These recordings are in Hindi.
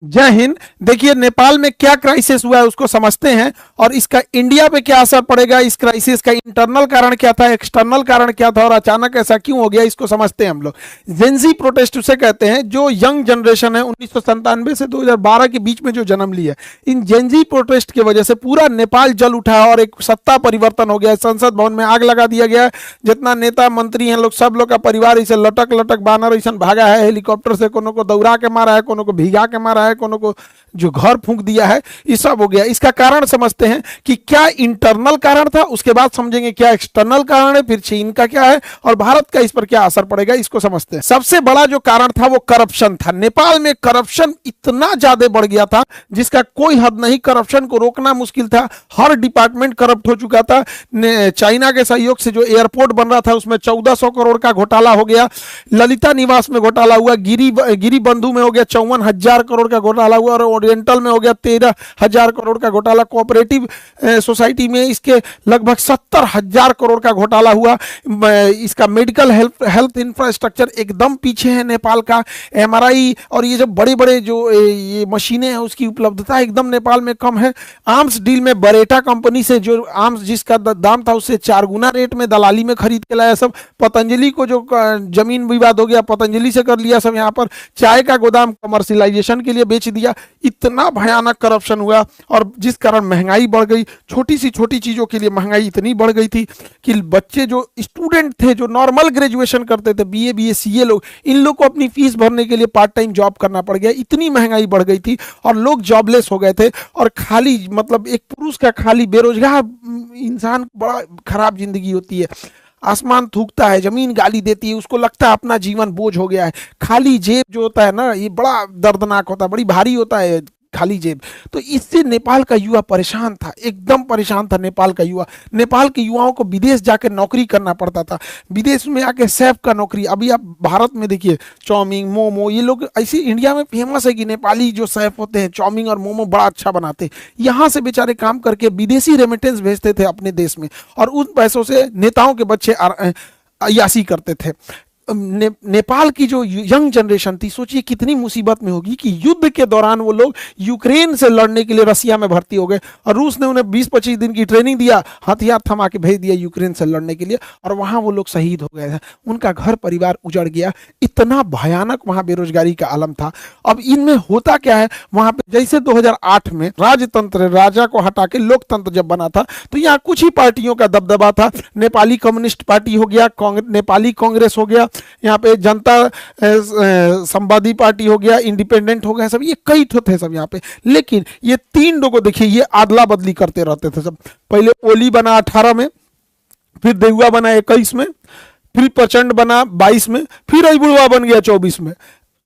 जय हिंद। देखिए नेपाल में क्या क्राइसिस हुआ है उसको समझते हैं और इसका इंडिया पे क्या असर पड़ेगा। इस क्राइसिस का इंटरनल कारण क्या था, एक्सटर्नल कारण क्या था और अचानक ऐसा क्यों हो गया, इसको समझते हैं हम लोग। जेंजी प्रोटेस्ट उसे कहते हैं जो यंग जनरेशन है 1997 से 2012 के बीच में जो जन्म लिया। इन जेंजी प्रोटेस्ट की वजह से पूरा नेपाल जल उठा और एक सत्ता परिवर्तन हो गया। संसद भवन में आग लगा दिया गया। जितना नेता मंत्री हैं लोग, सब लोग का परिवार इसे लटक लटक बानर ऐसा भागा है, हेलीकॉप्टर से कोनो को दौड़ा के मारा है, कोनो को भिगा के मारा है, कोनो को जो घर फूंक दिया है, ये सब हो गया। इसका कारण समझते हैं कि क्या इंटरनल कारण था, उसके बाद समझेंगे क्या एक्सटर्नल कारण है, फिर चीन का क्या है और भारत का इस पर क्या असर पड़ेगा, इसको समझते हैं। सबसे बड़ा जो कारण था वो करप्शन था। नेपाल में करप्शन इतना ज्यादा बढ़ गया था जिसका कोई हद नहीं। करप्शन को रोकना मुश्किल था, हर डिपार्टमेंट करप्ट हो चुका था। चाइना के सहयोग से जो एयरपोर्ट बन रहा था उसमें 1400 करोड़ का घोटाला हो गया। ललिता निवास में घोटाला हुआ, गिरी बंधु में हो गया 54,000 करोड़ का घोटाला हुआ और ओरिएंटल में हो गया 13,000 करोड़ का घोटाला। कोऑपरेटिव सोसाइटी में इसके लगभग 70,000 करोड़ का घोटाला हुआ। इसका मेडिकल हेल्थ इंफ्रास्ट्रक्चर एकदम पीछे है नेपाल का। एमआरआई और ये जो बड़े बड़े जो ये मशीनें हैं उसकी उपलब्धता एकदम नेपाल में कम है। आर्म्स डील में बरेटा कंपनी से जो आर्म्स जिसका दाम था उससे 4 गुना रेट में दलाली में खरीद के लाया सब। पतंजलि को जो जमीन विवाद हो गया पतंजलि से कर लिया सब। यहाँ पर चाय का गोदाम कमर्शियलाइजेशन के लिए बेच दिया। इतना भयानक करप्शन हुआ और जिस कारण महंगाई बढ़ गई। छोटी सी छोटी चीजों के लिए महंगाई इतनी बढ़ गई थी कि बच्चे जो स्टूडेंट थे जो नॉर्मल ग्रेजुएशन करते थे, बीए बीए सीए लोग, इन लोग को अपनी फीस भरने के लिए पार्ट टाइम जॉब करना पड़ गया। इतनी महंगाई बढ़ गई थी और लोग जॉबलेस हो गए थे। और खाली मतलब एक पुरुष का खाली बेरोजगार इंसान बड़ा खराब जिंदगी होती है। आसमान थूकता है, जमीन गाली देती है, उसको लगता है अपना जीवन बोझ हो गया है। खाली जेब जो होता है ना, ये बड़ा दर्दनाक होता है, बड़ी भारी होता है खाली जेब। तो इससे नेपाल का युवा परेशान था, एकदम परेशान था नेपाल का युवा। नेपाल के युवाओं को विदेश जाकर नौकरी करना पड़ता था, विदेश में आके शेफ का नौकरी। अभी आप भारत में देखिए चाउमीन मोमो, ये लोग ऐसे इंडिया में फेमस है कि नेपाली जो शेफ होते हैं चाउमीन और मोमो बड़ा अच्छा बनाते हैं। यहाँ से बेचारे काम करके विदेशी रेमिटेंस भेजते थे अपने देश में और उन पैसों से नेताओं के बच्चे अयासी करते थे। नेपाल की जो यंग जनरेशन थी, सोचिए कितनी मुसीबत में होगी कि युद्ध के दौरान वो लोग यूक्रेन से लड़ने के लिए रसिया में भर्ती हो गए और रूस ने उन्हें 20-25 दिन की ट्रेनिंग दिया, हथियार थमा के भेज दिया यूक्रेन से लड़ने के लिए और वहां वो लोग शहीद हो गए थे। उनका घर परिवार उजड़ गया। इतना भयानक वहां बेरोजगारी का आलम था। अब इनमें होता क्या है, वहां पे जैसे 2008 में राजतंत्र, राजा को हटा के लोकतंत्र जब बना था तो यहाँ कुछ ही पार्टियों का दबदबा था। नेपाली कम्युनिस्ट पार्टी हो गया, नेपाली कांग्रेस हो गया, यहाँ पे जनता संवादी पार्टी हो गया, इंडिपेंडेंट हो गया, सब ये कई ठो थे सब यहाँ पे। लेकिन ये 3 लोगों देखिए ये आदला बदली करते रहते थे सब। पहले ओली बना 18 में, फिर देहुआ बना 21 में, फिर प्रचंड बना 22 में, फिर अबुढ़वा बन गया 24 में।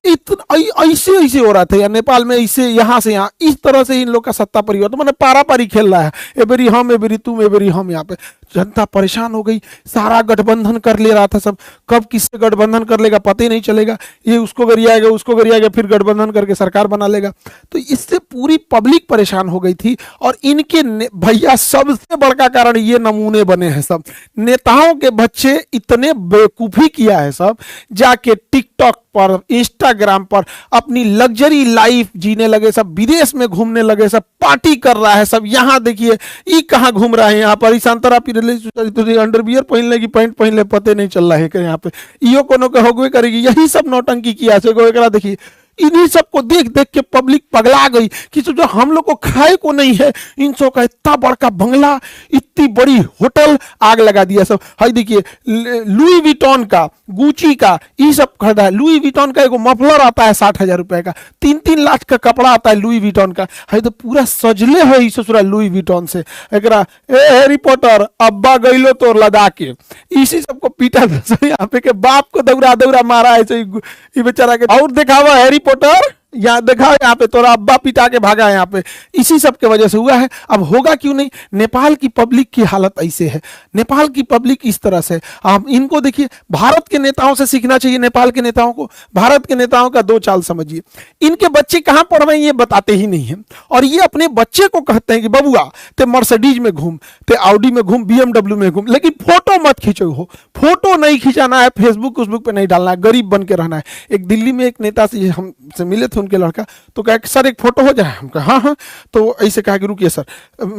इतना ऐसे ऐसे हो रहा था यार नेपाल में, ऐसे यहाँ से यहाँ इस तरह से इन लोग का सत्ता परिवर्तन मैंने पारा पारी खेल रहा है। एबेरी हम, एबेरी तुम, एबेरी हम। यहाँ पे जनता परेशान हो गई, सारा गठबंधन कर ले रहा था सब। कब किससे गठबंधन कर लेगा पता ही नहीं चलेगा, ये उसको गरियाएगा उसको गरियाएगा, फिर गठबंधन करके सरकार बना लेगा। तो इससे पूरी पब्लिक परेशान हो गई थी। और इनके भैया सबसे बड़का कारण ये नमूने बने हैं सब। नेताओं के बच्चे इतने बेवकूफी किया है सब, जाके टिकटॉक पर, इंस्टाग्राम पर अपनी लग्जरी लाइफ जीने लगे सब, विदेश में घूमने लगे सब, पार्टी कर रहा है सब। यहाँ देखिए ये कहाँ घूम रहा है, यहाँ पर ईशांतरा अंडरवियर पहन लेगी, पैंट पहन ले, पते नहीं चल रहा है कि यहाँ पे इो कोनो के होगवे करेगी। यही सब नौटंकी किया से देखिए। इन्हीं सबको देख देख के पब्लिक पगला गई कि जो हम लोग को खाए को नहीं है, इन सब का इतना बड़का बंगला, इतनी बड़ी होटल, आग लगा दिया सब। हाय देखिए लुई विटॉन का, गुची का, ये सब खरीदा है। लुई विटॉन का एगो मफलर आता है 60,000 रुपए का, 3-3 लाख का कपड़ा आता है लुई विटॉन का। हाय तो पूरा सजले है इस ससुरा लुई विटॉन से। एकरा हैरी पॉटर अब्बा गइलो तो लदा के इसी सबको पीटा यहाँ पे के बाप को दौड़ा दौड़ा मारा है ये बेचारा के। और दिखावा हैरी पॉटर यहाँ देखा, यहाँ पे तोरा अब्बा पिटा के भागा है यहाँ पे, इसी सब के वजह से हुआ है। अब होगा क्यों नहीं, नेपाल की पब्लिक की हालत ऐसे है, नेपाल की पब्लिक इस तरह से। आप इनको देखिए, भारत के नेताओं से सीखना चाहिए नेपाल के नेताओं को। भारत के नेताओं का 2 चाल समझिए। इनके बच्चे कहाँ पढ़ रहे हैं ये बताते ही नहीं है और ये अपने बच्चे को कहते हैं कि बबुआ ते मर्सिडीज में घूम, ते ऑडी में घूम, BMW में घूम, लेकिन फोटो मत खींचो हो। फोटो नहीं खिंचाना है, फेसबुक पे नहीं डालना है, गरीब बन के रहना है। एक दिल्ली में एक नेता से हमसे मिले थे, उनके लड़का, तो कहा कि सर एक फोटो हो जाए। हम कहा हाँ हाँ। तो ऐसे कहा कि रुकिए सर,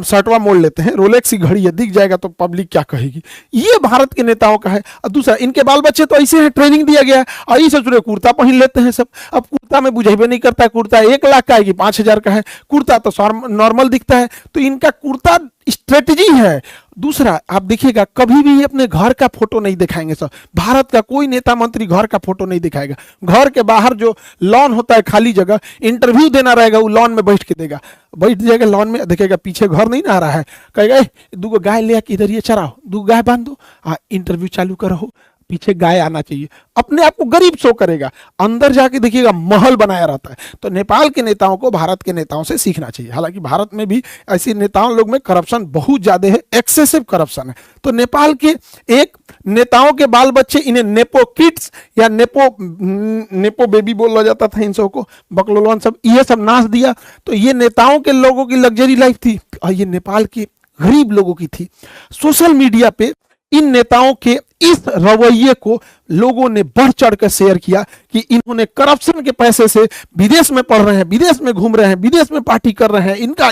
शर्टवा मोड़ लेते हैं, रोलेक्स की घड़ी है, दिख जाएगा तो पब्लिक क्या कहेगी। ये भारत के नेताओं का है। और दूसरा, इनके बाल बच्चे तो ऐसे हैं, ट्रेनिंग दिया गया है, और ये ससुरे कुर्ता पहन लेते हैं सब। अब कुर्ता में बुझेबे नहीं करता, कुर्ता 1 लाख का है कि 5,000 का है, कुर्ता तो नॉर्मल दिखता है। तो इनका कुर्ता स्ट्रेटजी है। दूसरा, आप देखिएगा कभी भी अपने घर का फोटो नहीं दिखाएंगे सर। भारत का कोई नेता मंत्री घर का फोटो नहीं दिखाएगा। घर के बाहर जो लॉन होता है, खाली जगह, इंटरव्यू देना रहेगा, वो लॉन में बैठ के देगा, बैठ जाएगा लॉन में, देखेगा पीछे घर नहीं ना आ रहा है, कहेगा 2 गाय ले आके इधर ये चराओ, 2 गाय बांध दो, हाँ इंटरव्यू चालू करो, पीछे गाय आना चाहिए। अपने आप को गरीब शो करेगा, अंदर जाके देखिएगा महल बनाया रहता है। तो नेपाल के नेताओं को भारत के नेताओं से सीखना चाहिए। हालांकि भारत में भी ऐसे नेताओं लोग में करप्शन बहुत ज्यादा है, एक्सेसिव करप्शन है। तो नेपाल के एक नेताओं के बाल बच्चे, इन्हें नेपो किड्स या नेपो बेबी बोला जाता था इन सबको, बकलोलवन सब, ये सब नाच दिया। तो ये नेताओं के लोगों की लग्जरी लाइफ थी, और ये नेपाल के गरीब लोगों की थी। सोशल मीडिया पे इन नेताओं के इस रवैये को लोगों ने बढ़ चढ़ कर शेयर किया कि इन्होंने करप्शन के पैसे से विदेश में पढ़ रहे हैं, विदेश में घूम रहे हैं, विदेश में पार्टी कर रहे हैं, इनका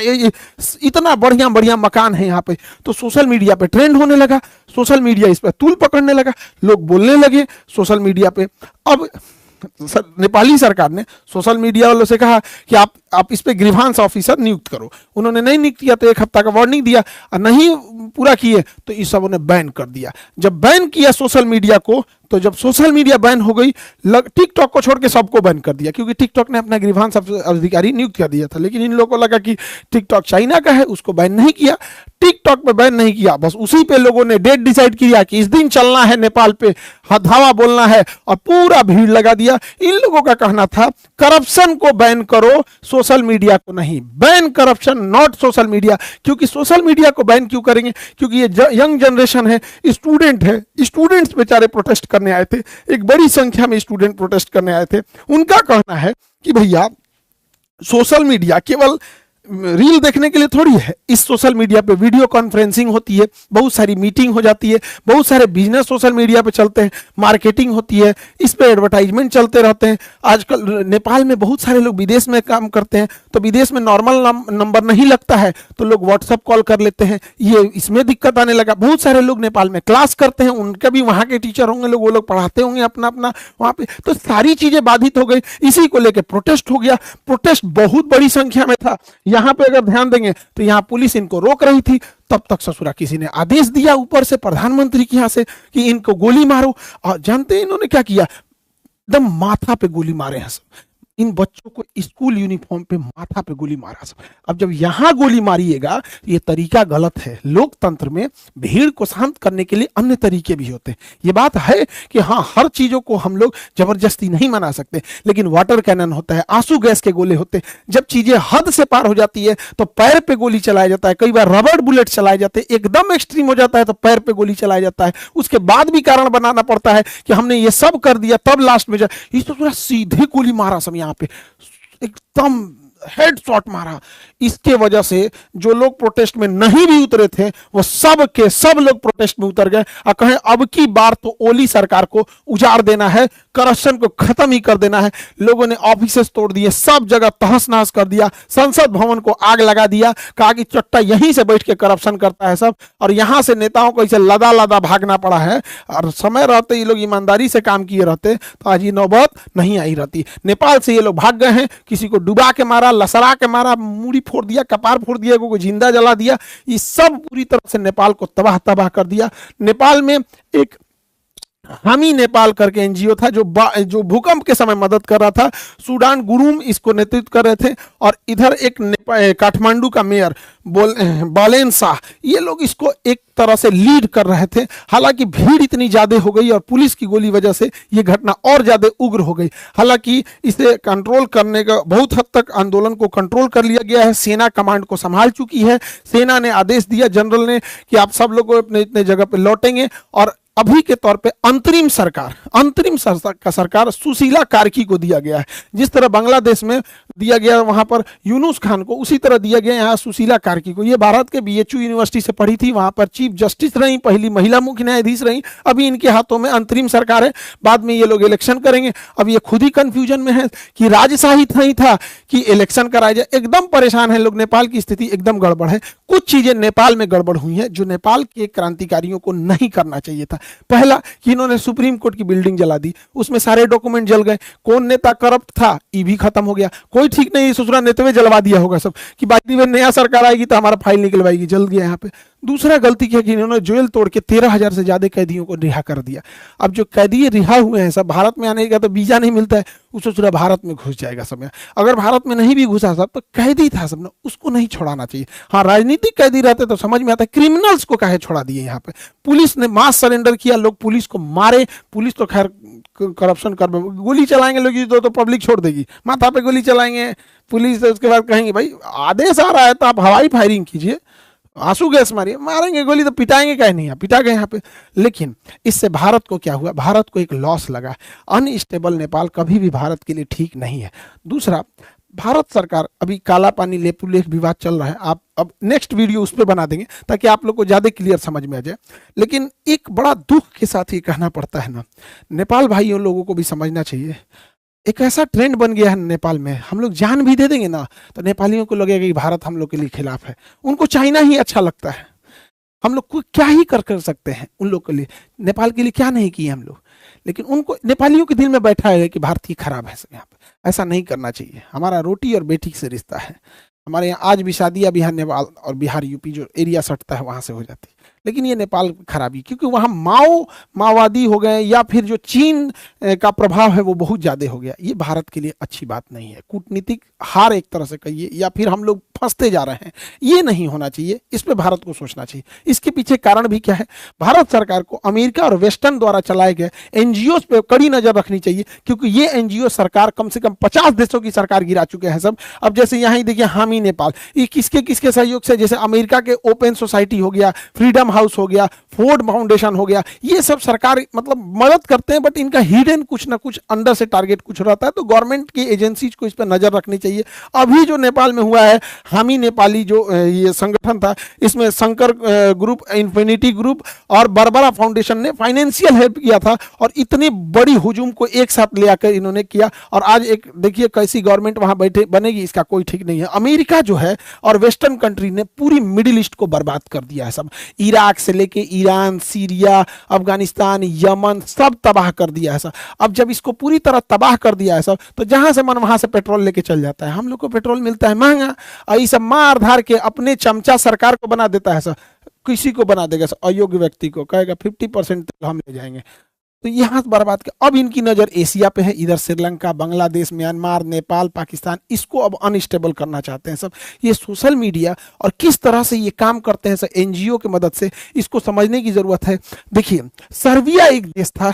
इतना बढ़िया बढ़िया मकान है यहाँ पे। तो सोशल मीडिया पे ट्रेंड होने लगा, सोशल मीडिया इस पर तूल पकड़ने लगा, लोग बोलने लगे सोशल मीडिया पे। अब नेपाली सरकार ने सोशल मीडिया वालों से कहा कि आप इस पे ग्रीवांस ऑफिसर नियुक्त करो। उन्होंने नहीं नियुक्त किया तो 1 हफ्ता का वार्निंग दिया, और नहीं पूरा किए तो इस सब ने बैन कर दिया। जब बैन किया सोशल मीडिया को, तो जब सोशल मीडिया बैन हो गई, टिकटॉक को छोड़ के सबको बैन कर दिया, क्योंकि टिकटॉक ने अपना ग्रीवांस अधिकारी नियुक्त कर दिया था। लेकिन इन लोगों को लगा कि टिकटॉक चाइना का है, उसको बैन नहीं किया, टिकटॉक पे बैन नहीं किया, बस उसी पे लोगों ने डेट डिसाइड किया कि इस दिन चलना है नेपाल पे, धावा बोलना है, और पूरा भीड़ लगा दिया। इन लोगों का कहना था करप्शन को बैन करो, सोशल मीडिया को नहीं। Ban corruption, not social media. क्योंकि सोशल मीडिया को बैन क्यों करेंगे? क्योंकि ये यंग जनरेशन है, स्टूडेंट है, स्टूडेंट्स बेचारे प्रोटेस्ट करने आए थे, एक बड़ी संख्या में स्टूडेंट प्रोटेस्ट करने आए थे। उनका कहना है कि भैया सोशल मीडिया केवल रील देखने के लिए थोड़ी है, इस सोशल मीडिया पे वीडियो कॉन्फ्रेंसिंग होती है, बहुत सारी मीटिंग हो जाती है, बहुत सारे बिजनेस सोशल मीडिया पे चलते हैं, मार्केटिंग होती है, इस पे एडवर्टाइजमेंट चलते रहते हैं। आजकल नेपाल में बहुत सारे लोग विदेश में काम करते हैं, तो विदेश में नॉर्मल नंबर नहीं लगता है, तो लोग व्हाट्सएप कॉल कर लेते हैं, ये इसमें दिक्कत आने लगा। बहुत सारे लोग नेपाल में क्लास करते हैं, उनके भी वहाँ के टीचर होंगे लोग, वो लोग पढ़ाते होंगे अपना अपना वहाँ पे, तो सारी चीजें बाधित हो गई। इसी को लेकर प्रोटेस्ट हो गया। प्रोटेस्ट बहुत बड़ी संख्या में था। यहाँ पे अगर ध्यान देंगे तो यहाँ पुलिस इनको रोक रही थी, तब तक ससुरा किसी ने आदेश दिया ऊपर से, प्रधानमंत्री के यहाँ से, कि इनको गोली मारो। और जानते हैं इन्होंने क्या किया? एकदम माथा पे गोली मारे हैं सब। इन बच्चों को स्कूल यूनिफॉर्म पे माथा पे गोली मारा सब। अब जब यहां गोली मारिएगा तो ये तरीका गलत है। लोकतंत्र में भीड़ को शांत करने के लिए अन्य तरीके भी होते हैं। ये बात है कि हाँ, हर चीजों को हम लोग जबरदस्ती नहीं मना सकते, लेकिन वाटर कैनन होता है, आंसू गैस के गोले होते हैं। जब चीजें हद से पार हो जाती है तो पैर पे गोली चलाया जाता है, कई बार रबड़ बुलेट चलाए जाते हैं, एकदम एक्सट्रीम हो जाता है तो पैर पे गोली चलाया जाता है। उसके बाद भी कारण बनाना पड़ता है कि हमने ये सब कर दिया, तब लास्ट में इस तो पूरा सीधे गोली मारा सब, यहाँ पे एकदम हेड शॉट मारा। इसके वजह से जो लोग प्रोटेस्ट में नहीं भी उतरे थे वो सब के सब लोग प्रोटेस्ट में उतर गए और कहें अब की बार तो ओली सरकार को उजाड़ देना है, करप्शन को खत्म ही कर देना है। लोगों ने ऑफिसेस तोड़ दिए, सब जगह तहस नहस कर दिया, संसद भवन को आग लगा दिया, कहा कि चट्टा यहीं से बैठ के करप्शन करता है सब, और यहां से नेताओं को इसे लदा लदा भागना पड़ा है। और समय रहते ये लोग ईमानदारी से काम किए रहते तो आज ये नौबत नहीं आई रहती। नेपाल से ये लोग भाग गए हैं, किसी को डुबा के मारा, लसरा के मारा, मूड़ी फोड़ दिया, कपार फोड़ दिया, को जिंदा जला दिया। ये सब पूरी तरह से नेपाल को तबाह तबाह कर दिया। नेपाल में एक हामी नेपाल करके एनजीओ था जो भूकंप के समय मदद कर रहा था। सूडान गुरुम इसको नेतृत्व कर रहे थे, और इधर एक काठमांडू का मेयर बालेन शाह, ये लोग इसको एक तरह से लीड कर रहे थे। हालांकि भीड़ इतनी ज्यादा हो गई और पुलिस की गोली वजह से ये घटना और ज्यादा उग्र हो गई। हालांकि इसे कंट्रोल करने का बहुत हद तक आंदोलन को कंट्रोल कर लिया गया है। सेना कमांड को संभाल चुकी है। सेना ने आदेश दिया जनरल ने कि आप सब लोग अपने इतने जगह पे लौटेंगे, और अभी के तौर पे अंतरिम सरकार सुशीला कार्की को दिया गया है। जिस तरह बांग्लादेश में दिया गया वहां पर यूनुस खान को, उसी तरह दिया गया यहाँ सुशीला कार्की को। ये भारत के बीएचयू यूनिवर्सिटी से पढ़ी थी, वहां पर चीफ जस्टिस रही, पहली महिला मुख्य न्यायाधीश रही। अभी इनके हाथों में अंतरिम सरकार है, बाद में ये लोग इलेक्शन करेंगे। अब ये खुद ही कंफ्यूजन में है कि राजशाही नहीं था कि इलेक्शन कराया जाए, एकदम परेशान है लोग। नेपाल की स्थिति एकदम गड़बड़ है। कुछ चीजें नेपाल में गड़बड़ हुई हैं जो नेपाल के क्रांतिकारियों को नहीं करना चाहिए था। पहला कि इन्होंने सुप्रीम कोर्ट की बिल्डिंग जला दी, उसमें सारे डॉक्यूमेंट जल गए। कौन नेता करप्ट था ये भी खत्म हो गया, कोई ठीक नहीं, ससुरा नेता में जलवा दिया होगा सब कि बाकी में नया सरकार आएगी तो हमारा फाइल निकलवाएगी, जल गया यहाँ पे। दूसरा गलती क्या कि इन्होंने जेल तोड़ के 13,000 से ज्यादा कैदियों को रिहा कर दिया। अब जो कैदी रिहा हुए हैं सब, भारत में आने का तो वीजा नहीं मिलता है, उसको पूरा भारत में घुस जाएगा सब। अगर भारत में नहीं भी घुसा सब तो कैदी था सब, उसको नहीं छोड़ाना चाहिए। हाँ, राजनीतिक कैदी रहते तो समझ में आता है, क्रिमिनल्स को काहे छोड़ा दिए यहाँ पे। पुलिस ने मास सरेंडर किया, लोग पुलिस को मारे। पुलिस तो खैर करप्शन कर, गोली चलाएंगे लोग तो पब्लिक छोड़ देगी, माथा पे गोली चलाएंगे पुलिस, उसके बाद कहेंगे भाई आदेश आ रहा है तो आप हवाई फायरिंग कीजिए, आंसू गैस मारिए, मारेंगे गोली तो पिटाएंगे कहीं नहीं, पिटा गए यहाँ पे। लेकिन इससे भारत को क्या हुआ, भारत को एक लॉस लगा। अनस्टेबल नेपाल कभी भी भारत के लिए ठीक नहीं है। दूसरा, भारत सरकार, अभी काला पानी लेपुलेख विवाद चल रहा है, आप अब नेक्स्ट वीडियो उस पर बना देंगे ताकि आप लोग को ज़्यादा क्लियर समझ में आ जाए। लेकिन एक बड़ा दुख के साथ ये कहना पड़ता है ना, नेपाल भाइयों लोगों को भी समझना चाहिए, एक ऐसा ट्रेंड बन गया है नेपाल में, हम लोग जान भी दे देंगे ना तो नेपालियों को लगेगा कि भारत हम लोग के लिए खिलाफ है। उनको चाइना ही अच्छा लगता है, हम लोग को क्या ही कर सकते हैं उन लोग के लिए, नेपाल के लिए क्या नहीं किए हम लोग। लेकिन उनको, नेपालियों के दिल में बैठा है कि भारत ही खराब है यहाँ पे। ऐसा नहीं करना चाहिए। हमारा रोटी और बेटी से रिश्ता है। हमारे यहाँ आज भी शादियाँ बिहार नेपाल और बिहार यूपी जो एरिया सटता है वहाँ से हो जाती है। लेकिन ये नेपाल की खराबी, क्योंकि वहाँ माओवादी हो गए या फिर जो चीन का प्रभाव है वो बहुत ज़्यादा हो गया। ये भारत के लिए अच्छी बात नहीं है। कूटनीतिक हार एक तरह से कहिए, या फिर हम लोग फंसते जा रहे हैं, ये नहीं होना चाहिए। इस पे भारत को सोचना चाहिए। इसके पीछे कारण भी क्या है, भारत सरकार को अमेरिका और वेस्टर्न द्वारा चलाए गए एनजीओ पे कड़ी नजर रखनी चाहिए, क्योंकि ये एनजीओ सरकार कम से कम 50 देशों की सरकार गिरा चुके हैं सब। अब जैसे यहाँ ही देखिए हामी नेपाल, ये किसके किसके सहयोग से, जैसे अमेरिका के ओपन सोसाइटी हो गया, फ्रीडम हाउस हो गया, फोर्ड फाउंडेशन हो गया, ये सब सरकार मतलब मदद करते हैं, बट इनका हिडन कुछ ना कुछ अंदर से टारगेट कुछ रहता है। तो गवर्नमेंट की एजेंसीज को इस पर नजर रखनी चाहिए। अभी जो नेपाल में हुआ है, हामी नेपाली जो ये संगठन था, इसमें शंकर ग्रुप, इन्फिनिटी ग्रुप और बरबरा फाउंडेशन ने फाइनेंशियल हेल्प किया था, और इतनी बड़ी हुजूम को एक साथ ले आकर इन्होंने किया। और आज एक देखिए कैसी गवर्नमेंट वहां बैठे बनेगी, इसका कोई ठीक नहीं है। अमेरिका जो है और वेस्टर्न कंट्री ने पूरी मिडिल ईस्ट को बर्बाद कर दिया है सब, इराक से लेके ईरान, सीरिया, अफगानिस्तान, यमन, सब तबाह कर दिया है सब। अब जब इसको पूरी तरह तबाह कर दिया है सब, तो जहां से मन वहां से पेट्रोल लेके चल जाता है। हम लोग को पेट्रोल मिलता है महंगा, और ये सब मार धार के अपने चमचा सरकार को बना देता है सब। किसी को बना देगा सब, अयोग्य व्यक्ति को कहेगा 50% हम ले जाएंगे, तो यहाँ बर्बाद के। अब इनकी नज़र एशिया पे है, इधर श्रीलंका, बांग्लादेश, म्यांमार, नेपाल, पाकिस्तान, इसको अब अनस्टेबल करना चाहते हैं सब। ये सोशल मीडिया और किस तरह से ये काम करते हैं सब एनजीओ की मदद से, इसको समझने की जरूरत है। देखिए, सर्बिया एक देश था,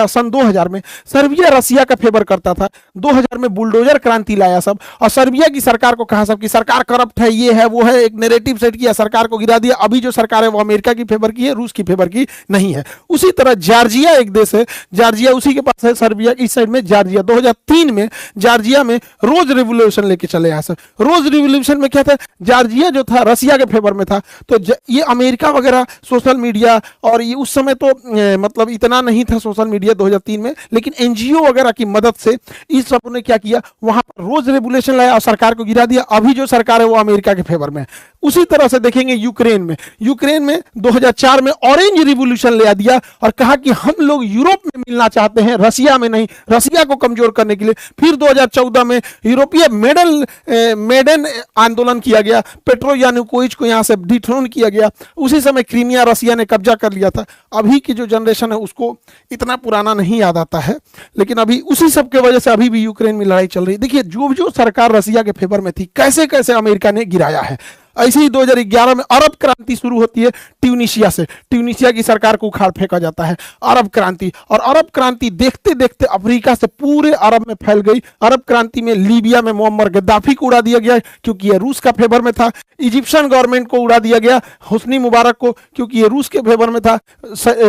सन 2000 में सर्बिया रसिया का फेवर करता था। 2000 में बुलडोजर क्रांति लाया सब, और सर्बिया की सरकार को कहा सब कि सरकार करप्ट है, ये है वो है, एक नैरेटिव सेट किया, सरकार को गिरा दिया। अभी जो सरकार है वो अमेरिका की फेवर की है, रूस की फेवर की नहीं है। उसी तरह जॉर्जिया एक देश है, जॉर्जिया उसी के पास है, सर्बिया की साइड में जॉर्जिया। 2003 में जॉर्जिया में रोज रेवोल्यूशन लेके चले आए सर। रोज रेवोल्यूशन में क्या था, जॉर्जिया जो था रसिया के फेवर में था, तो ये अमेरिका वगैरह सोशल मीडिया, और ये उस समय तो मतलब इतना नहीं था सोशल मीडिया 2003 में, लेकिन एनजीओ वगैरह की मदद से इस सब ने क्या किया, वहां पर रोज रेवोल्यूशन लाया और सरकार को गिरा दिया। अभी जो सरकार है वो अमेरिका के फेवर में है। उसी तरह से देखेंगे यूक्रेन में 2004 में ऑरेंज रिवोल्यूशन ले दिया और कहा कि हम लोग यूरोप में मिलना चाहते हैं, रसिया में नहीं, रसिया को कमजोर करने के लिए। फिर 2014 में यूरोपीय मेडन आंदोलन किया गया, पेट्रो यानुकोविच को यहां से डिथ्रोन किया गया। उसी समय क्रीमिया रसिया ने कब्जा कर लिया था। अभी की जो जनरेशन है उसको इतना पुराना नहीं याद आता है, लेकिन अभी उसी सब के वजह से अभी भी यूक्रेन में लड़ाई चल रही है। देखिए, जो सरकार रसिया के फेवर में थी, कैसे कैसे अमेरिका ने गिराया है। ऐसे ही 2011 में अरब क्रांति शुरू होती है ट्यूनीशिया से, ट्यूनीशिया की सरकार को उखाड़ फेंका जाता है, अरब क्रांति। और अरब क्रांति देखते देखते अफ्रीका से पूरे अरब में फैल गई। अरब क्रांति में लीबिया में मुअम्मर गद्दाफी को उड़ा दिया गया क्योंकि ये रूस का फेवर में था। इजिप्शियन गवर्नमेंट को उड़ा दिया गया, हुस्नी मुबारक को, क्योंकि ये रूस के फेवर में था।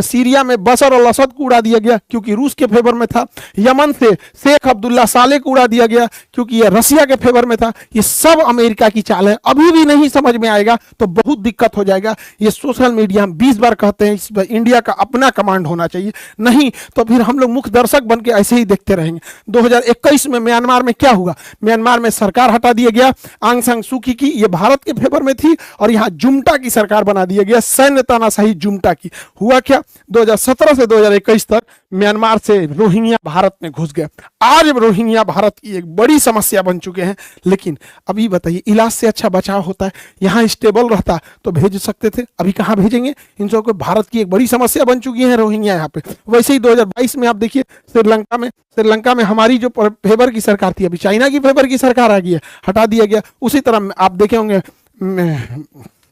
सीरिया में बशर अल असद को उड़ा दिया गया क्योंकि रूस के फेवर में था। यमन से शेख अब्दुल्ला साले को उड़ा दिया गया क्योंकि ये रसिया के फेवर में था। ये सब अमेरिका की चाल है। अभी भी नहीं समझ में आएगा तो बहुत दिक्कत हो जाएगा। ये सोशल मीडिया हम 20 बार कहते हैं, इस पर इंडिया का अपना कमांड होना चाहिए, नहीं तो फिर हम लोग मुख्य दर्शक बन के ऐसे ही देखते रहेंगे। 2021 में म्यांमार में क्या हुआ? म्यांमार में सरकार हटा दिया गया आंग सान सू की, ये भारत के फेवर में थी, और यहाँ जुम्टा की सरकार बना दिया गया, सैन्य तानाशाही जुम्टा की। हुआ क्या? 2017 से 2021 तक म्यांमार से रोहिंग्या भारत में घुस गए। आज रोहिंग्या भारत की एक बड़ी समस्या बन चुके हैं। लेकिन अभी बताइए, इलाज से अच्छा बचाव होता है। यहाँ स्टेबल रहता तो भेज सकते थे, अभी कहाँ भेजेंगे? इन सबको भारत की एक बड़ी समस्या बन चुकी है रोहिंग्या यहाँ पे। वैसे ही 2022 में आप देखिए श्रीलंका में हमारी जो फेवर की सरकार थी, अभी चाइना की फेवर की सरकार आ गई है, हटा दिया गया। उसी तरह आप देखे होंगे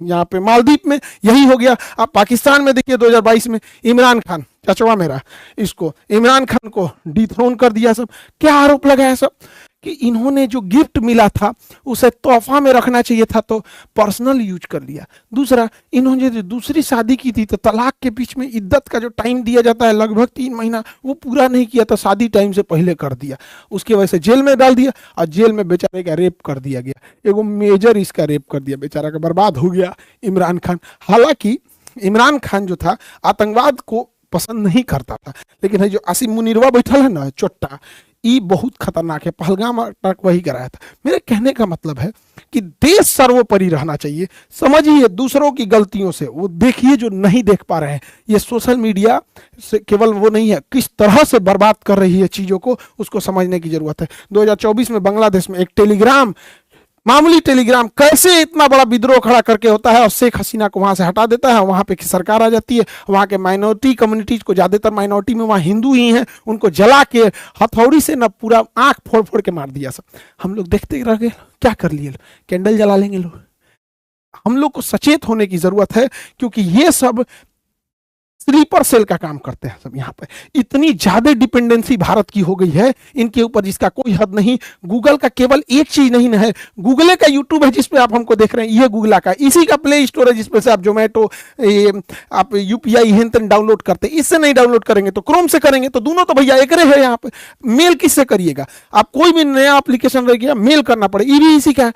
यहाँ पे मालदीव में यही हो गया। आप पाकिस्तान में देखिए 2022 में इमरान खान, चचवा मेरा, इसको इमरान खान को डिथ्रोन कर दिया। सब क्या आरोप लगाया? सब कि इन्होंने जो गिफ्ट मिला था उसे तोहफा में रखना चाहिए था तो पर्सनल यूज कर लिया। दूसरा, इन्होंने जो दूसरी शादी की थी तो तलाक के बीच में इद्दत का जो टाइम दिया जाता है लगभग 3 महीना, वो पूरा नहीं किया तो शादी टाइम से पहले कर दिया। उसकी वजह से जेल में डाल दिया और जेल में बेचारे का रेप कर दिया गया। एगो मेजर इसका रेप कर दिया, बेचारा का बर्बाद हो गया इमरान खान। हालांकि इमरान खान जो था आतंकवाद को पसंद नहीं करता था, लेकिन है जो आसिम मुनीरवा बैठल है ना चोट्टा, ये बहुत खतरनाक है। पहलगाम अटैक वही कराया था। मेरे कहने का मतलब है कि देश सर्वोपरि रहना चाहिए। समझिए दूसरों की गलतियों से, वो देखिए जो नहीं देख पा रहे हैं। ये सोशल मीडिया से केवल वो नहीं है, किस तरह से बर्बाद कर रही है चीजों को, उसको समझने की जरूरत है। 2024 में बांग्लादेश में एक टेलीग्राम, मामूली टेलीग्राम कैसे इतना बड़ा विद्रोह खड़ा करके होता है और शेख हसीना को वहां से हटा देता है। वहां पे सरकार आ जाती है, वहां के माइनॉरिटी कम्युनिटीज को, ज्यादातर माइनॉरिटी में वहां हिंदू ही हैं, उनको जला के हथौड़ी से ना पूरा आंख फोड़ फोड़ के मार दिया। सब हम लोग देखते रह गए। क्या कर लिए? कैंडल जला लेंगे लोग। हम लोग को सचेत होने की जरूरत है क्योंकि ये सब स्लीपर सेल का काम करते हैं सब। यहाँ पे इतनी ज्यादा डिपेंडेंसी भारत की हो गई है इनके ऊपर जिसका कोई हद नहीं। गूगल का केवल एक चीज नहीं है, गूगल का यूट्यूब है जिसपे आप हमको देख रहे हैं, ये गूगल का, इसी का प्ले स्टोर है जिसपे से आप जोमेटो, आप यूपीआई हेन डाउनलोड करते। इससे नहीं डाउनलोड करेंगे तो क्रोम से करेंगे, तो दोनों तो भैया एक है। यहाँ पे मेल किससे करिएगा? आप कोई भी नया एप्लीकेशन रह गया मेल करना पड़े, ये भी इसी का है।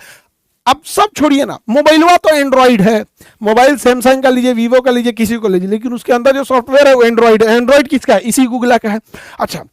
अब सब छोड़िए ना, मोबाइलवा तो एंड्रॉइड है, मोबाइल सैमसंग का लीजिए, वीवो का लीजिए, किसी को लीजिए, लेकिन उसके अंदर जो सॉफ्टवेयर है वो एंड्रॉइड है। एंड्रॉइड किसका है? इसी गूगल का है। अच्छा,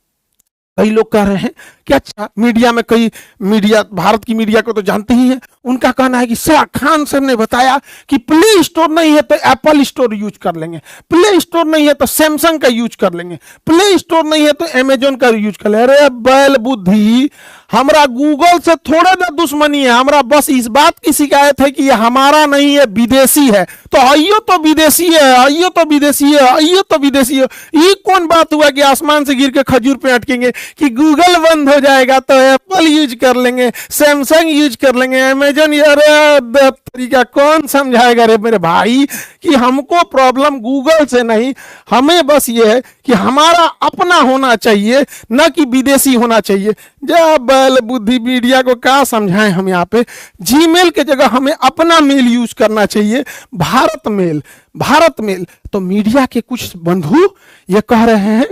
कई लोग कह रहे हैं कि अच्छा मीडिया में, कई मीडिया, भारत की मीडिया को तो जानते ही हैं, उनका कहना है कि शाह खान सर ने बताया कि प्ले स्टोर नहीं है तो एप्पल स्टोर यूज कर लेंगे, प्ले स्टोर नहीं है तो सैमसंग का यूज कर लेंगे, प्ले स्टोर नहीं है तो अमेजोन का यूज कर लेंगे। अरे बैल बुद्धि, हमरा गूगल से थोड़ा ना दुश्मनी है, हमरा बस इस बात की शिकायत है कि ये हमारा नहीं है, विदेशी है। तो आइयो तो विदेशी है, आइयो तो विदेशी है, आइयो तो विदेशी है। ये कौन बात हुआ कि आसमान से गिर के खजूर पे अटकेंगे कि गूगल बंद हो जाएगा तो एप्पल यूज कर लेंगे, सैमसंग यूज कर लेंगे, अमेजन। अरे तरीका कौन समझाएगा रे मेरे भाई कि हमको प्रॉब्लम गूगल से नहीं, हमें बस ये है कि हमारा अपना होना चाहिए, न कि विदेशी होना चाहिए। जब बैल बुद्धि मीडिया को क्या समझाएं हम। यहाँ पे जीमेल के जगह हमें अपना मेल यूज करना चाहिए, भारत मेल, भारत मेल। तो मीडिया के कुछ बंधु ये कह रहे हैं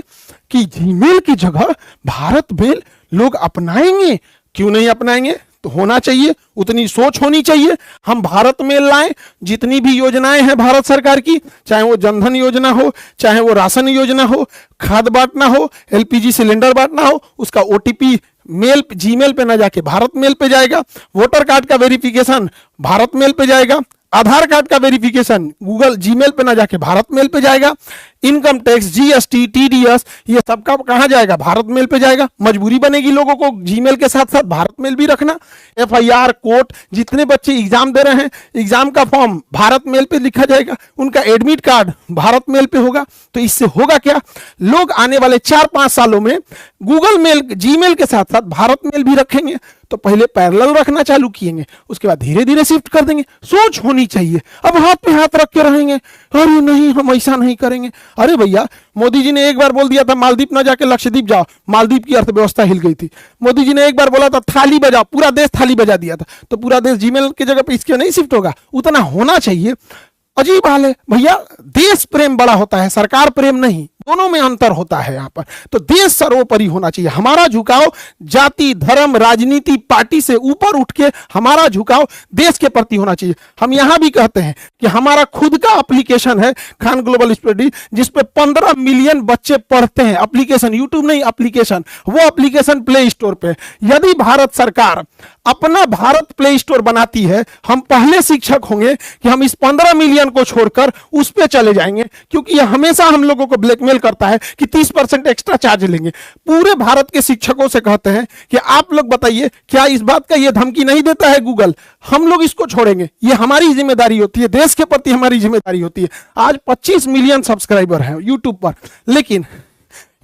कि जीमेल की जगह भारत मेल लोग अपनाएंगे। क्यों नहीं अपनाएंगे? तो होना चाहिए, उतनी सोच होनी चाहिए। हम भारत मेल लाएं, जितनी भी योजनाएं हैं भारत सरकार की, चाहे वो जनधन योजना हो, चाहे वो राशन योजना हो, खाद बांटना हो, एलपीजी सिलेंडर बांटना हो, उसका ओटीपी मेल, जीमेल पे ना जाके भारत मेल पे जाएगा। वोटर कार्ड का वेरिफिकेशन भारत मेल पे जाएगा। आधार कार्ड का वेरिफिकेशन गूगल जीमेल पे ना जाके भारत मेल पे जाएगा। इनकम टैक्स, जीएसटी, टीडीएस, ये सबका कहां जाएगा? भारत मेल पे जाएगा। मजबूरी बनेगी लोगों को जीमेल के साथ साथ भारत मेल भी रखना। एफआईआर, कोर्ट, जितने बच्चे एग्जाम दे रहे हैं, एग्जाम का फॉर्म भारत मेल पे लिखा जाएगा, उनका एडमिट कार्ड भारत मेल पे होगा। तो इससे होगा क्या? लोग आने वाले 4-5 सालों में गूगल मेल, जीमेल के साथ साथ भारत मेल भी रखेंगे। तो पहले पैरेलल रखना चालू किएंगे, उसके बाद धीरे धीरे शिफ्ट कर देंगे। सोच होनी चाहिए। अब हाथ पे हाथ रख के रहेंगे, अरे नहीं हम ऐसा नहीं करेंगे। अरे भैया, मोदी जी ने एक बार बोल दिया था मालदीप ना जाके लक्षद्वीप जाओ, मालदीप की अर्थव्यवस्था हिल गई थी। मोदी जी ने एक बार बोला था थाली बजाओ, पूरा देश थाली बजा दिया था। तो पूरा देश जीमेल की जगह पे इसके नहीं शिफ्ट होगा? उतना होना चाहिए। अजीब हाल है भैया। देश प्रेम बड़ा होता है, सरकार प्रेम नहीं, दोनों में अंतर होता है यहाँ पर। तो देश सर्वोपरि होना चाहिए। हमारा झुकाव जाति धर्म राजनीति पार्टी से ऊपर उठ के हमारा झुकाव देश के प्रति होना चाहिए। हम यहाँ भी कहते हैं कि हमारा खुद का एप्लीकेशन है खान ग्लोबल स्टडी, जिसपे 15 मिलियन बच्चे पढ़ते हैं। एप्लीकेशन, यूट्यूब नहीं, एप्लीकेशन। वो एप्लीकेशन प्ले स्टोर पे। यदि भारत सरकार अपना भारत प्ले स्टोर बनाती है, हम पहले शिक्षक होंगे कि हम इस 15 मिलियन को छोड़कर उस पे चले जाएंगे, क्योंकि यह हमेशा हम लोगों को ब्लैकमेल करता है कि 30% एक्स्ट्रा चार्ज लेंगे। पूरे भारत के शिक्षकों से कहते हैं कि आप लोग बताइए, क्या इस बात का यह धमकी नहीं देता है गूगल? हम लोग इसको छोड़ेंगे, ये हमारी जिम्मेदारी होती है, देश के प्रति हमारी जिम्मेदारी होती है। आज 25 मिलियन सब्सक्राइबर हैं यूट्यूब पर, लेकिन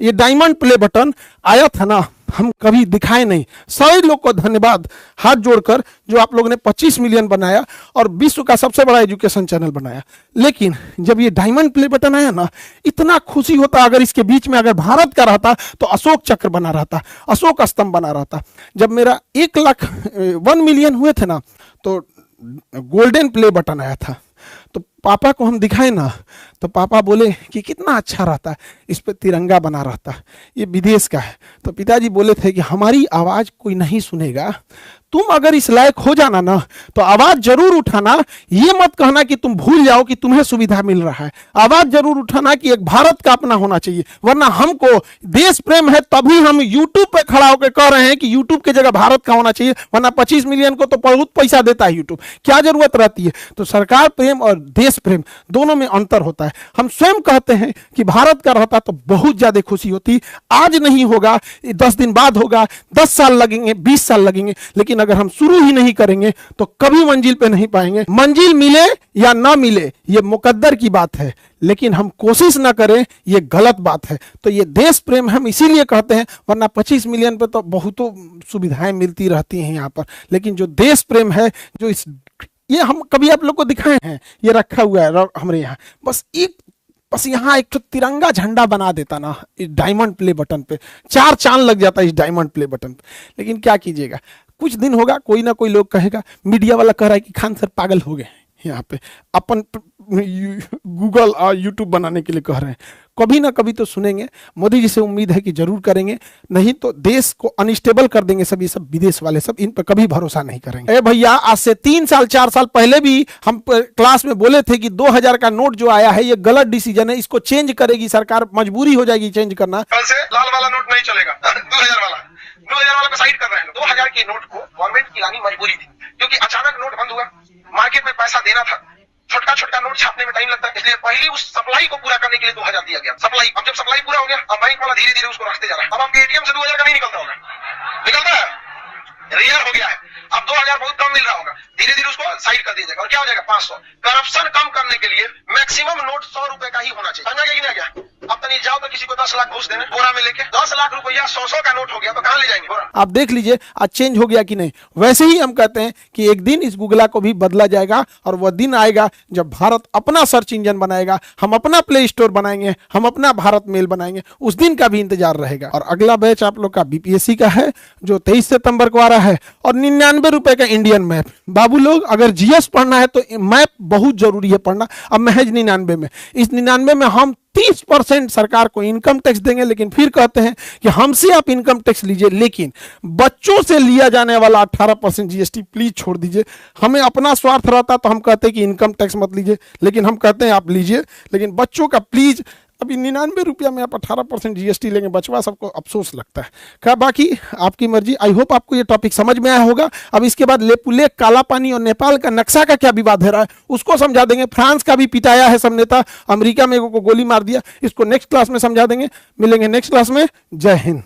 ये डायमंड प्ले बटन आया था ना, हम कभी दिखाए नहीं। सभी लोग को धन्यवाद हाथ जोड़कर जो आप लोगों ने 25 मिलियन बनाया और विश्व का सबसे बड़ा एजुकेशन चैनल बनाया। लेकिन जब ये डायमंड प्ले बटन आया ना, इतना खुशी होता। अगर इसके बीच में अगर भारत का रहता तो अशोक चक्र बना रहता, अशोक स्तंभ बना रहता। जब मेरा 1 मिलियन हुए थे ना, तो गोल्डन प्ले बटन आया था। तो पापा को हम दिखाए ना, तो पापा बोले कि कितना अच्छा रहता, इस पे तिरंगा बना रहता, ये विदेश का है। तो पिताजी बोले थे कि हमारी आवाज़ कोई नहीं सुनेगा, तुम अगर इस लायक हो जाना ना तो आवाज़ जरूर उठाना। ये मत कहना कि तुम भूल जाओ कि तुम्हें सुविधा मिल रहा है। आवाज़ जरूर उठाना कि एक भारत का अपना होना चाहिए। वरना हमको देश प्रेम है तभी हम यूट्यूब पे खड़ा होकर कह रहे हैं कि यूट्यूब की जगह भारत का होना चाहिए। वरना 25 मिलियन को तो बहुत पैसा देता है यूट्यूब, क्या जरूरत रहती है? तो सरकार प्रेम और देश प्रेम दोनों में अंतर होता है। हम स्वयं कहते हैं कि भारत का रहता तो बहुत ज्यादा खुशी होती। आज नहीं होगा, 10 दिन बाद होगा, 10 साल लगेंगे, 20 साल लगेंगे, लेकिन अगर हम शुरू ही नहीं करेंगे तो कभी मंजिल पे नहीं पाएंगे। मंजिल मिले या ना मिले ये मुकद्दर की बात है, लेकिन हम कोशिश ना करें ये गलत बात है। तो ये देश प्रेम हम इसीलिए कहते हैं, वरना 25 मिलियन पे तो बहुतों सुविधाएं मिलती रहती हैं यहाँ पर। लेकिन जो देश प्रेम है, जो इस ये हम कभी आप लोग को दिखाए हैं, ये रखा हुआ है हमारे यहाँ। बस यहाँ एक तो तिरंगा झंडा बना देता ना इस डायमंड प्ले बटन पे, 4 चांद लग जाता इस डायमंड प्ले बटन पे। लेकिन क्या कीजिएगा, कुछ दिन होगा कोई ना कोई लोग कहेगा, मीडिया वाला कह रहा है कि खान सर पागल हो गए यहाँ पे, अपन गूगल और यूट्यूब बनाने के लिए कह रहे हैं। कभी ना कभी तो सुनेंगे। मोदी जी से उम्मीद है कि जरूर करेंगे, नहीं तो देश को अनस्टेबल कर देंगे सब। ये सब विदेश वाले सब, इन पर कभी भरोसा नहीं करेंगे। भैया, आज से 3 साल 4 साल पहले भी हम क्लास में बोले थे कि 2000 का नोट जो आया है ये गलत डिसीजन है, इसको चेंज करेगी सरकार, मजबूरी हो जाएगी चेंज करना। कल से लाल वाला नोट नहीं चलेगा, 2000 वाला को साइड कर रहे हैं। 2000 के नोट को गवर्नमेंट की लानी मजबूरी थी, क्योंकि अचानक नोट बंद हुआ, मार्केट में पैसा देना था, छोटा नोट छापने में टाइम लगता है, इसलिए पहले उस सप्लाई को पूरा करने के लिए 2000 दिया गया। सप्लाई, अब जब सप्लाई पूरा हो गया, अब बैंक वाला धीरे धीरे उसको रखते जा रहा है। अब आपके एटीएम से 2000 का नहीं निकलता होगा, निकलता है, रेयर हो गया है। अब 2000 बहुत कम मिल रहा होगा, धीरे धीरे उसको साइड कर दिया जाएगा। और क्या हो जाएगा, 500। करप्शन कम करने के लिए मैक्सिमम नोट 100 रुपए का ही होना चाहिए। समझा गया कि नहीं? क्या अब तक जाओ तो किसी को 10 लाख घूस देने बोरा में लेके, 10 लाख रुपया 100 का नोट हो गया तो कहां ले जाएंगे बोरा? आप देख लीजिए आज चेंज हो गया कि नहीं। वैसे ही हम कहते हैं कि एक दिन इस गूगला को भी बदला जाएगा, और वह दिन आएगा जब भारत अपना सर्च इंजन बनाएगा, हम अपना प्ले स्टोर बनाएंगे, हम अपना भारत मेल बनाएंगे। उस दिन का भी इंतजार रहेगा। और अगला बैच आप लोग का बीपीएससी का है, जो 23 सितंबर को आ रहा है, और 99 रुपए का इंडियन मैप। बाबू लोग, अगर जीएस पढ़ना है तो मैप बहुत जरूरी है पढ़ना। अब महज 99 में, इस 99 में हम 30% सरकार को इनकम टैक्स देंगे, लेकिन फिर कहते हैं कि हमसे आप इनकम टैक्स लीजिए, लेकिन बच्चों से लिया जाने वाला 18% जीएसटी प्लीज छोड़ दीजिए। हमें अपना स्वार्थ रहता तो हम कहते हैं कि इनकम टैक्स मत लीजिए, लेकिन हम कहते हैं आप लीजिए, लेकिन बच्चों का प्लीज। अभी 99 रुपया में आप 18% जीएसटी लेंगे, बचवा सबको अफसोस लगता है। क्या बाकी आपकी मर्जी। आई होप आपको ये टॉपिक समझ में आया होगा। अब इसके बाद लेपुलेख, काला पानी और नेपाल का नक्शा का क्या विवाद है रहा है उसको समझा देंगे। फ्रांस का भी पिटाया है सब नेता, अमेरिका में को गोली मार दिया, इसको नेक्स्ट क्लास में समझा देंगे। मिलेंगे नेक्स्ट क्लास में। जय हिंद।